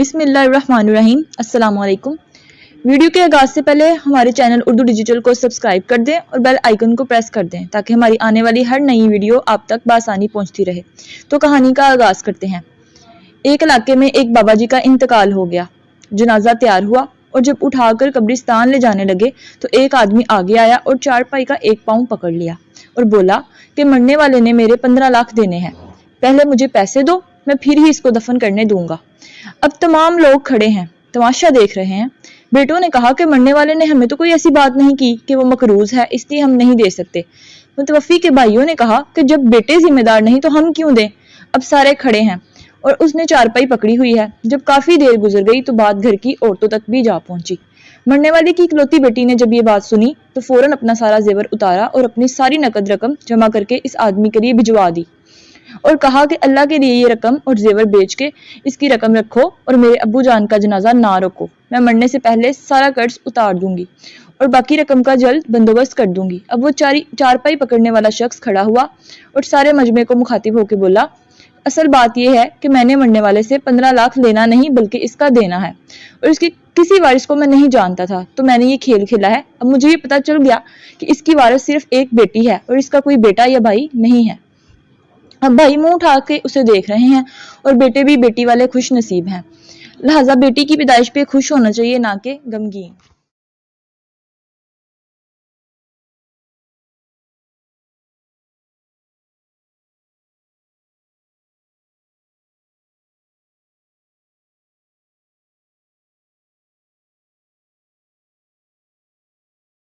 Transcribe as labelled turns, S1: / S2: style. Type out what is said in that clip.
S1: بسم اللہ الرحمن الرحیم۔ السلام علیکم۔ ویڈیو کے آغاز سے پہلے ہمارے چینل اردو ڈیجیٹل کو سبسکرائب کر دیں اور بیل آئیکن کو پریس کر دیں تاکہ ہماری آنے والی ہر نئی ویڈیو آپ تک بآسانی پہنچتی رہے۔ تو کہانی کا آغاز کرتے ہیں۔ ایک علاقے میں ایک بابا جی کا انتقال ہو گیا۔ جنازہ تیار ہوا اور جب اٹھا کر قبرستان لے جانے لگے تو ایک آدمی آگے آیا اور چارپائی کا ایک پاؤں پکڑ لیا اور بولا کہ مرنے والے نے میرے 15 لاکھ دینے ہیں، پہلے مجھے پیسے دو، میں پھر ہی اس کو دفن کرنے دوں گا۔ اب تمام لوگ کھڑے ہیں، تماشا دیکھ رہے ہیں۔ بیٹوں نے کہا کہ مرنے والے نے ہمیں تو کوئی ایسی بات نہیں کی کہ وہ مقروض ہے، اس لیے ہم نہیں دے سکتے۔ متوفی کے بھائیوں نے کہا کہ جب بیٹے ذمہ دار نہیں تو ہم کیوں دیں؟ اب سارے کھڑے ہیں اور اس نے چارپائی پکڑی ہوئی ہے۔ جب کافی دیر گزر گئی تو بات گھر کی عورتوں تک بھی جا پہنچی۔ مرنے والے کی اکلوتی بیٹی نے جب یہ بات سنی تو فوراً اپنا سارا زیور اتارا اور اپنی ساری نقد رقم جمع کر کے اس آدمی کے لیے بھجوا دی اور کہا کہ اللہ کے لیے یہ رقم اور زیور بیچ کے اس کی رقم رکھو اور میرے ابو جان کا جنازہ نہ روکو، میں مرنے سے پہلے سارا قرض اتار دوں گی اور باقی رقم کا جلد بندوبست کر دوں گی۔ اب وہ چارپائی پکڑنے والا شخص کھڑا ہوا اور سارے مجمع کو مخاطب ہو کے بولا، اصل بات یہ ہے کہ میں نے مرنے والے سے 15 لاکھ لینا نہیں بلکہ اس کا دینا ہے، اور اس کی کسی وارث کو میں نہیں جانتا تھا تو میں نے یہ کھیل کھیلا ہے۔ اب مجھے یہ پتا چل گیا کہ اس کی وارث صرف ایک بیٹی ہے اور اس کا کوئی بیٹا یا بھائی نہیں ہے۔ اب بھائی منہ اٹھا کے اسے دیکھ رہے ہیں اور بیٹے بھی بیٹی والے خوش نصیب ہیں، لہٰذا بیٹی کی پیدائش پہ خوش ہونا چاہیے، نہ کہ غمگین۔